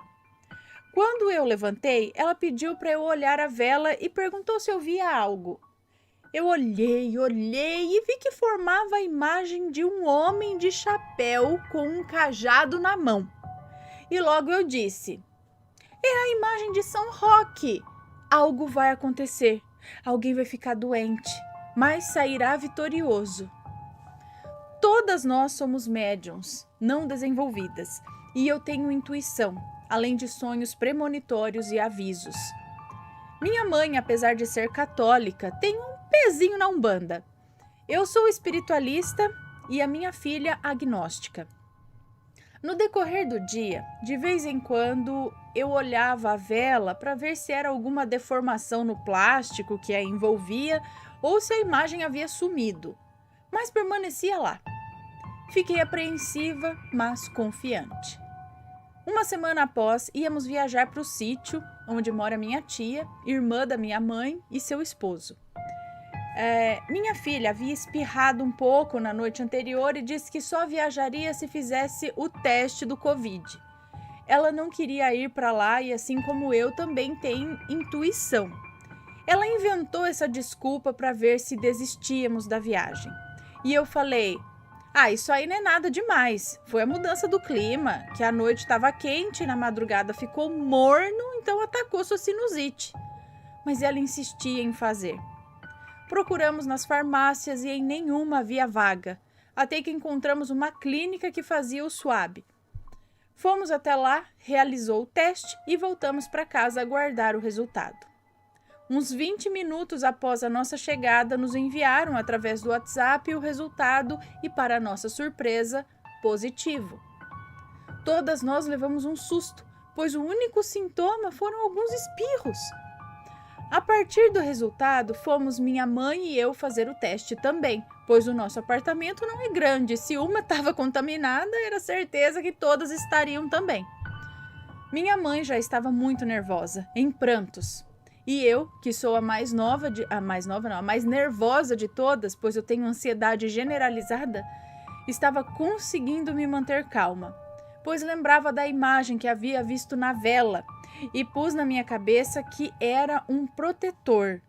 Quando eu levantei, ela pediu para eu olhar a vela e perguntou se eu via algo. Eu olhei e vi que formava a imagem de um homem de chapéu com um cajado na mão. E logo eu disse: é a imagem de São Roque. Algo vai acontecer. Alguém vai ficar doente, mas sairá vitorioso. Todas nós somos médiums, não desenvolvidas, e eu tenho intuição, além de sonhos premonitórios e avisos. Minha mãe, apesar de ser católica, tem um pezinho na Umbanda. Eu sou espiritualista e a minha filha agnóstica. No decorrer do dia, de vez em quando, eu olhava a vela para ver se era alguma deformação no plástico que a envolvia ou se a imagem havia sumido, mas permanecia lá. Fiquei apreensiva, mas confiante. Uma semana após, íamos viajar para o sítio onde mora minha tia, irmã da minha mãe e seu esposo. Minha filha havia espirrado um pouco na noite anterior e disse que só viajaria se fizesse o teste do Covid. Ela não queria ir para lá e, assim como eu, também tem intuição. Ela inventou essa desculpa para ver se desistíamos da viagem. E eu falei: isso aí não é nada demais. Foi a mudança do clima, que a noite estava quente e na madrugada ficou morno, então atacou sua sinusite. Mas ela insistia em fazer. Procuramos nas farmácias e em nenhuma havia vaga, até que encontramos uma clínica que fazia o swab. Fomos até lá, realizou o teste e voltamos para casa aguardar o resultado. Uns 20 minutos após a nossa chegada, nos enviaram através do WhatsApp o resultado e, para nossa surpresa, positivo. Todas nós levamos um susto, pois o único sintoma foram alguns espirros. A partir do resultado, fomos minha mãe e eu fazer o teste também, pois o nosso apartamento não é grande. Se uma estava contaminada, era certeza que todas estariam também. Minha mãe já estava muito nervosa, em prantos. E eu, que sou a mais nervosa de todas, pois eu tenho ansiedade generalizada, estava conseguindo me manter calma, pois lembrava da imagem que havia visto na vela e pus na minha cabeça que era um protetor.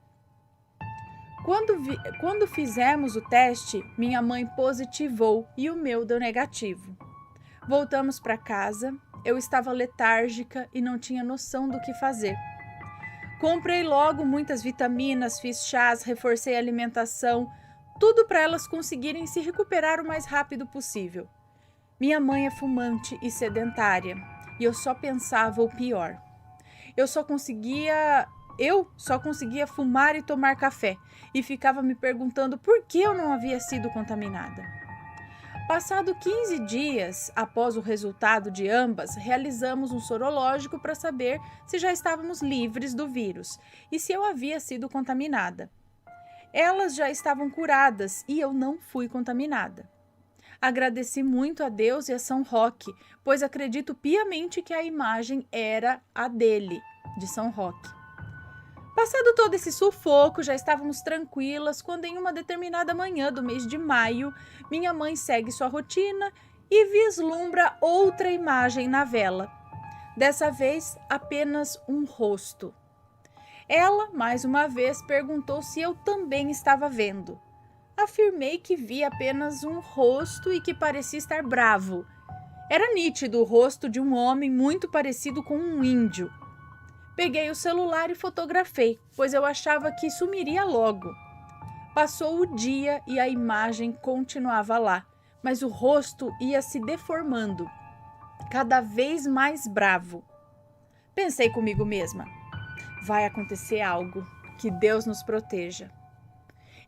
Quando fizemos o teste, minha mãe positivou e o meu deu negativo. Voltamos para casa, eu estava letárgica e não tinha noção do que fazer. Comprei logo muitas vitaminas, fiz chás, reforcei a alimentação, tudo para elas conseguirem se recuperar o mais rápido possível. Minha mãe é fumante e sedentária, e eu só pensava o pior. Eu só conseguia fumar e tomar café, e ficava me perguntando por que eu não havia sido contaminada. Passado 15 dias após o resultado de ambas, realizamos um sorológico para saber se já estávamos livres do vírus e se eu havia sido contaminada. Elas já estavam curadas e eu não fui contaminada. Agradeci muito a Deus e a São Roque, pois acredito piamente que a imagem era a dele, de São Roque. Passado todo esse sufoco, já estávamos tranquilas quando em uma determinada manhã do mês de maio, minha mãe segue sua rotina e vislumbra outra imagem na vela. Dessa vez, apenas um rosto. Ela, mais uma vez, perguntou se eu também estava vendo. Afirmei que vi apenas um rosto e que parecia estar bravo. Era nítido o rosto de um homem muito parecido com um índio. Peguei o celular e fotografei, pois eu achava que sumiria logo. Passou o dia e a imagem continuava lá, mas o rosto ia se deformando, cada vez mais bravo. Pensei comigo mesma, vai acontecer algo, que Deus nos proteja.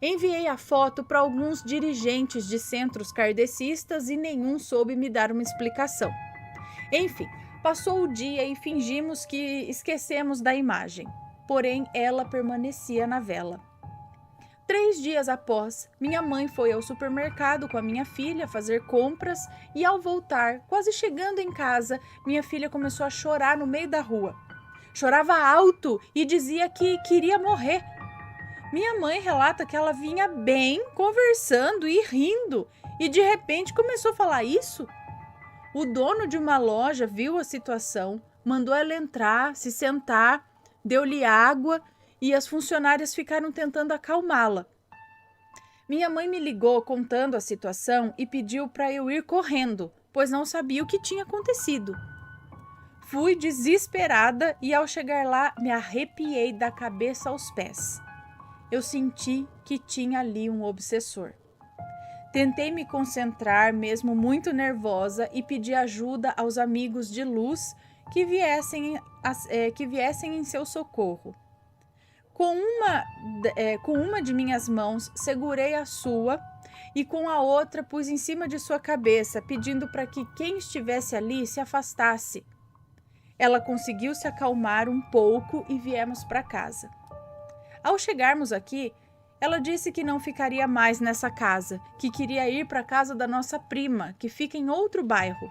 Enviei a foto para alguns dirigentes de centros kardecistas e nenhum soube me dar uma explicação. Enfim, passou o dia e fingimos que esquecemos da imagem, porém ela permanecia na vela. 3 dias após, minha mãe foi ao supermercado com a minha filha fazer compras e ao voltar, quase chegando em casa, minha filha começou a chorar no meio da rua. Chorava alto e dizia que queria morrer. Minha mãe relata que ela vinha bem, conversando e rindo, e de repente começou a falar isso. O dono de uma loja viu a situação, mandou ela entrar, se sentar, deu-lhe água e as funcionárias ficaram tentando acalmá-la. Minha mãe me ligou contando a situação e pediu para eu ir correndo, pois não sabia o que tinha acontecido. Fui desesperada e ao chegar lá me arrepiei da cabeça aos pés. Eu senti que tinha ali um obsessor. Tentei me concentrar, mesmo muito nervosa, e pedi ajuda aos amigos de luz que viessem em seu socorro. Com uma de minhas mãos, segurei a sua e com a outra pus em cima de sua cabeça, pedindo para que quem estivesse ali se afastasse. Ela conseguiu se acalmar um pouco e viemos para casa. Ao chegarmos aqui, ela disse que não ficaria mais nessa casa, que queria ir para a casa da nossa prima, que fica em outro bairro.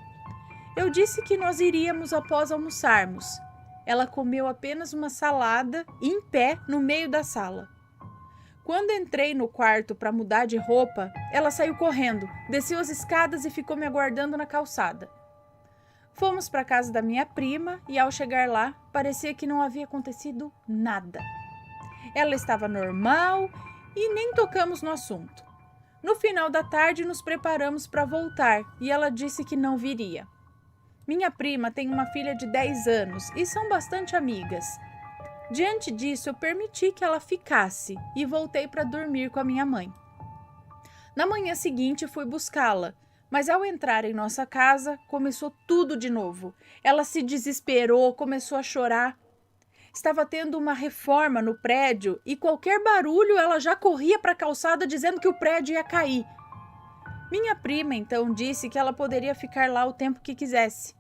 Eu disse que nós iríamos após almoçarmos. Ela comeu apenas uma salada, em pé, no meio da sala. Quando entrei no quarto para mudar de roupa, ela saiu correndo, desceu as escadas e ficou me aguardando na calçada. Fomos para a casa da minha prima e, ao chegar lá, parecia que não havia acontecido nada. Ela estava normal e nem tocamos no assunto. No final da tarde, nos preparamos para voltar e ela disse que não viria. Minha prima tem uma filha de 10 anos e são bastante amigas. Diante disso, eu permiti que ela ficasse e voltei para dormir com a minha mãe. Na manhã seguinte, fui buscá-la, mas ao entrar em nossa casa, começou tudo de novo. Ela se desesperou, começou a chorar. Estava tendo uma reforma no prédio e qualquer barulho ela já corria para a calçada dizendo que o prédio ia cair. Minha prima então disse que ela poderia ficar lá o tempo que quisesse.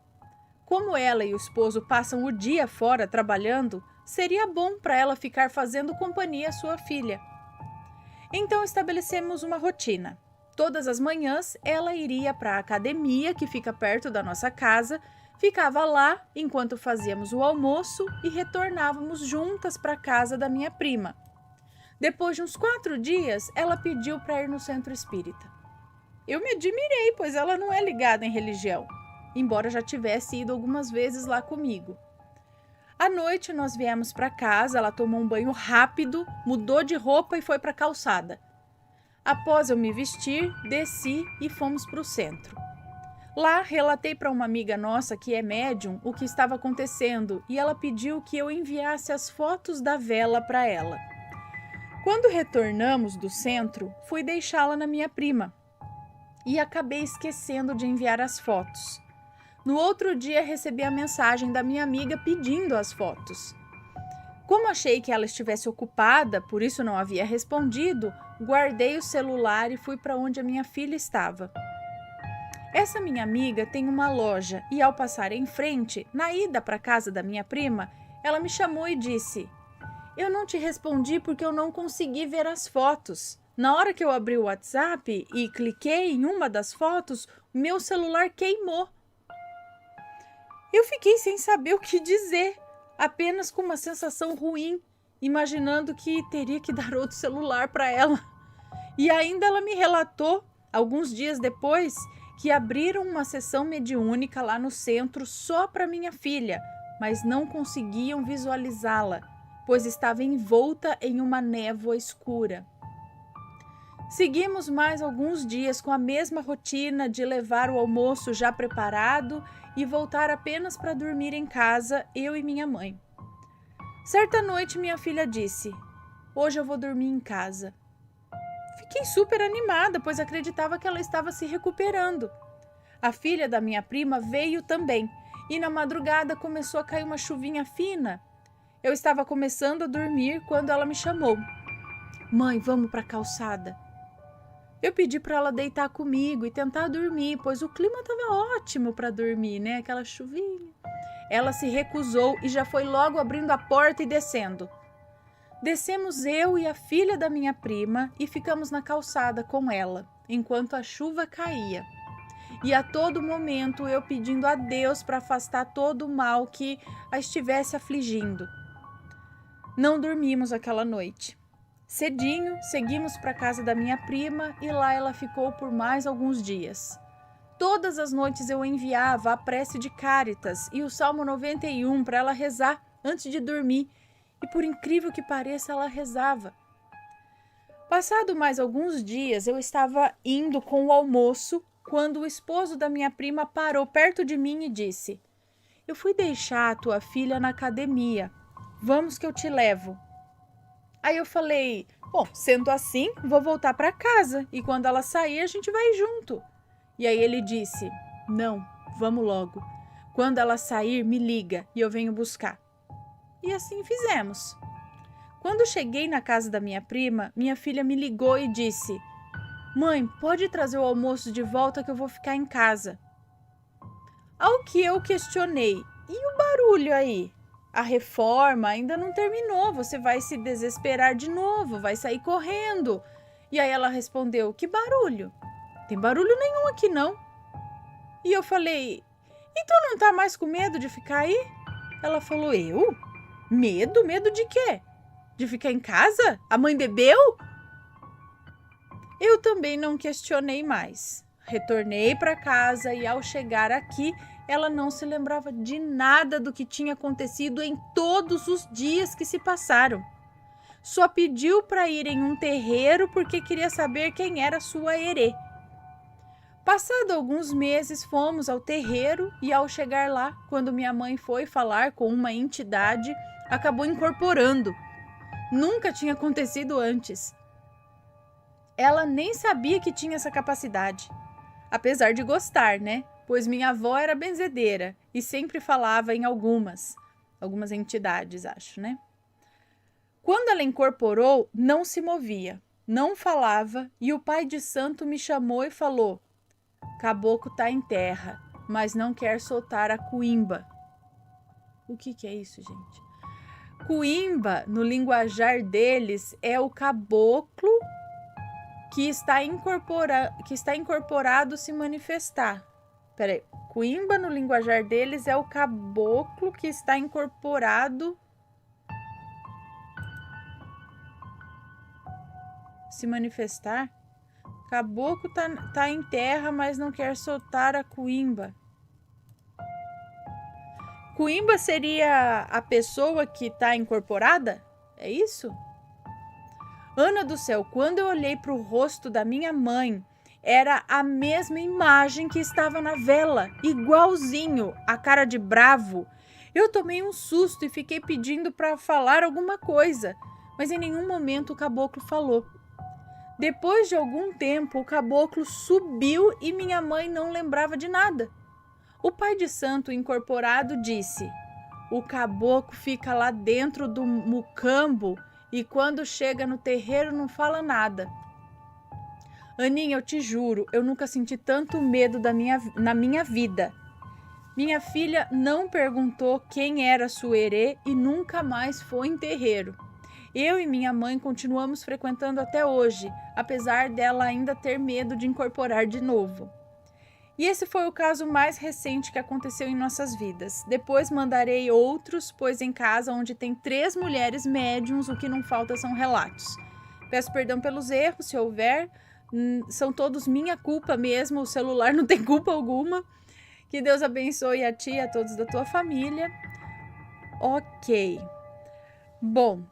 Como ela e o esposo passam o dia fora trabalhando, seria bom para ela ficar fazendo companhia à sua filha. Então estabelecemos uma rotina. Todas as manhãs ela iria para a academia que fica perto da nossa casa, ficava lá enquanto fazíamos o almoço e retornávamos juntas para a casa da minha prima. Depois de uns 4 dias, ela pediu para ir no centro espírita. Eu me admirei, pois ela não é ligada em religião, embora já tivesse ido algumas vezes lá comigo. À noite nós viemos para casa, ela tomou um banho rápido, mudou de roupa e foi para a calçada. Após eu me vestir, desci e fomos para o centro. Lá, relatei para uma amiga nossa que é médium o que estava acontecendo e ela pediu que eu enviasse as fotos da vela para ela. Quando retornamos do centro, fui deixá-la na minha prima e acabei esquecendo de enviar as fotos. No outro dia, recebi a mensagem da minha amiga pedindo as fotos. Como achei que ela estivesse ocupada, por isso não havia respondido, guardei o celular e fui para onde a minha filha estava. Essa minha amiga tem uma loja e ao passar em frente, na ida para casa da minha prima, ela me chamou e disse: eu não te respondi porque eu não consegui ver as fotos. Na hora que eu abri o WhatsApp e cliquei em uma das fotos, meu celular queimou. Eu fiquei sem saber o que dizer, apenas com uma sensação ruim, imaginando que teria que dar outro celular para ela. E ainda ela me relatou, alguns dias depois, que abriram uma sessão mediúnica lá no centro só para minha filha, mas não conseguiam visualizá-la, pois estava envolta em uma névoa escura. Seguimos mais alguns dias com a mesma rotina de levar o almoço já preparado e voltar apenas para dormir em casa, eu e minha mãe. Certa noite minha filha disse: hoje eu vou dormir em casa. Fiquei super animada, pois acreditava que ela estava se recuperando. A filha da minha prima veio também, e na madrugada começou a cair uma chuvinha fina. Eu estava começando a dormir quando ela me chamou. Mãe, vamos para a calçada. Eu pedi para ela deitar comigo e tentar dormir, pois o clima estava ótimo para dormir, né? Aquela chuvinha. Ela se recusou e já foi logo abrindo a porta e descendo. Descemos eu e a filha da minha prima e ficamos na calçada com ela, enquanto a chuva caía. E a todo momento eu pedindo a Deus para afastar todo o mal que a estivesse afligindo. Não dormimos aquela noite. Cedinho, seguimos para a casa da minha prima e lá ela ficou por mais alguns dias. Todas as noites eu enviava a prece de Cáritas e o Salmo 91 para ela rezar antes de dormir, e por incrível que pareça, ela rezava. Passado mais alguns dias, eu estava indo com o almoço quando o esposo da minha prima parou perto de mim e disse: eu fui deixar a tua filha na academia. Vamos que eu te levo. Aí eu falei: bom, sendo assim, vou voltar para casa e quando ela sair a gente vai junto. E aí ele disse: não, vamos logo. Quando ela sair, me liga e eu venho buscar. E assim fizemos. Quando cheguei na casa da minha prima, minha filha me ligou e disse: mãe, pode trazer o almoço de volta que eu vou ficar em casa. Ao que eu questionei: e o barulho aí? A reforma ainda não terminou, você vai se desesperar de novo, vai sair correndo. E aí ela respondeu: que barulho? Tem barulho nenhum aqui não. E eu falei: e tu não tá mais com medo de ficar aí? Ela falou: eu? Medo? Medo de quê? De ficar em casa? A mãe bebeu? Eu também não questionei mais. Retornei para casa e ao chegar aqui, ela não se lembrava de nada do que tinha acontecido em todos os dias que se passaram. Só pediu para ir em um terreiro porque queria saber quem era sua herê. Passado alguns meses, fomos ao terreiro e ao chegar lá, quando minha mãe foi falar com uma entidade, acabou incorporando. Nunca tinha acontecido antes. Ela nem sabia que tinha essa capacidade. Apesar de gostar, né? Pois minha avó era benzedeira e sempre falava em algumas entidades, acho, né? Quando ela incorporou, não se movia, não falava e o pai de santo me chamou e falou: caboclo tá em terra, mas não quer soltar a cuimba. O que é isso, gente? Cuimba, no linguajar deles, é o caboclo que está incorporado se manifestar. Peraí, cuimba no linguajar deles é o caboclo que está incorporado se manifestar. Caboclo tá em terra, mas não quer soltar a cuimba. Cuimba seria a pessoa que está incorporada? É isso? Ana do céu, quando eu olhei para o rosto da minha mãe, era a mesma imagem que estava na vela, igualzinho, a cara de bravo. Eu tomei um susto e fiquei pedindo para falar alguma coisa, mas em nenhum momento o caboclo falou. Depois de algum tempo, o caboclo subiu e minha mãe não lembrava de nada. O pai de santo incorporado disse: o caboclo fica lá dentro do mucambo e quando chega no terreiro não fala nada. Aninha, eu te juro, eu nunca senti tanto medo na minha vida. Minha filha não perguntou quem era Suerê e nunca mais foi em terreiro. Eu e minha mãe continuamos frequentando até hoje, apesar dela ainda ter medo de incorporar de novo. E esse foi o caso mais recente que aconteceu em nossas vidas. Depois mandarei outros, pois em casa onde tem 3 mulheres médiums, o que não falta são relatos. Peço perdão pelos erros, se houver, são todos minha culpa mesmo, o celular não tem culpa alguma. Que Deus abençoe a ti e a todos da tua família. Ok. Bom.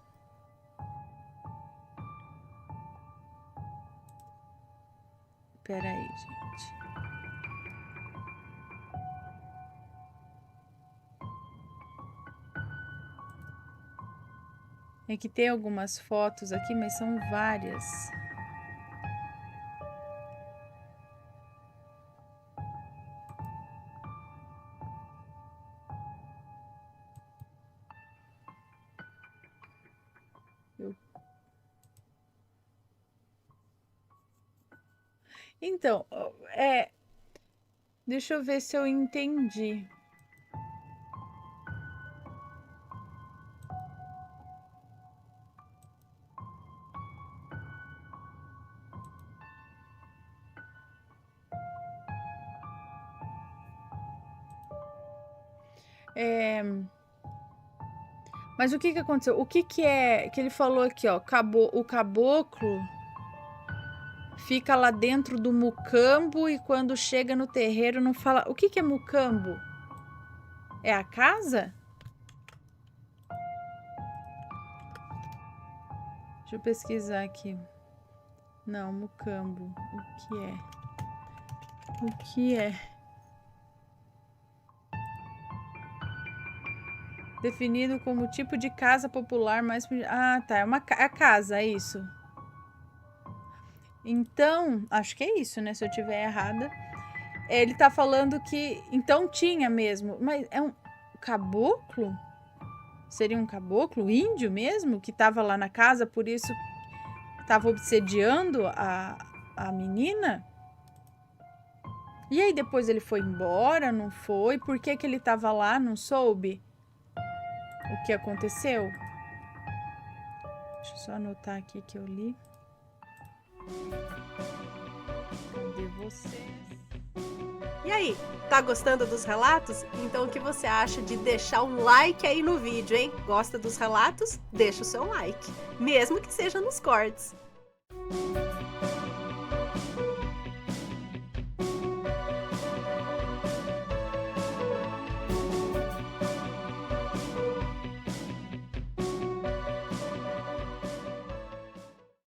Peraí, gente. É que tem algumas fotos aqui, mas são várias. Então, deixa eu ver se eu entendi. Mas o que aconteceu? O que é que ele falou aqui, ó? O caboclo fica lá dentro do mucambo e quando chega no terreiro não fala. O que é mucambo? É a casa? Deixa eu pesquisar aqui. Não, mucambo. O que é? O que é? Definido como tipo de casa popular mais... Ah, tá. É a casa, é isso. Então, acho que é isso, né? Se eu tiver errada. Ele tá falando que... Então tinha mesmo. Mas é um caboclo? Seria um caboclo índio mesmo? Que tava lá na casa, por isso tava obsediando a menina? E aí depois ele foi embora, não foi? Por que ele tava lá, não soube? O que aconteceu? Deixa eu só anotar aqui que eu li. Cadê vocês? E aí, tá gostando dos relatos? Então o que você acha de deixar um like aí no vídeo, hein? Gosta dos relatos? Deixa o seu like, mesmo que seja nos cortes.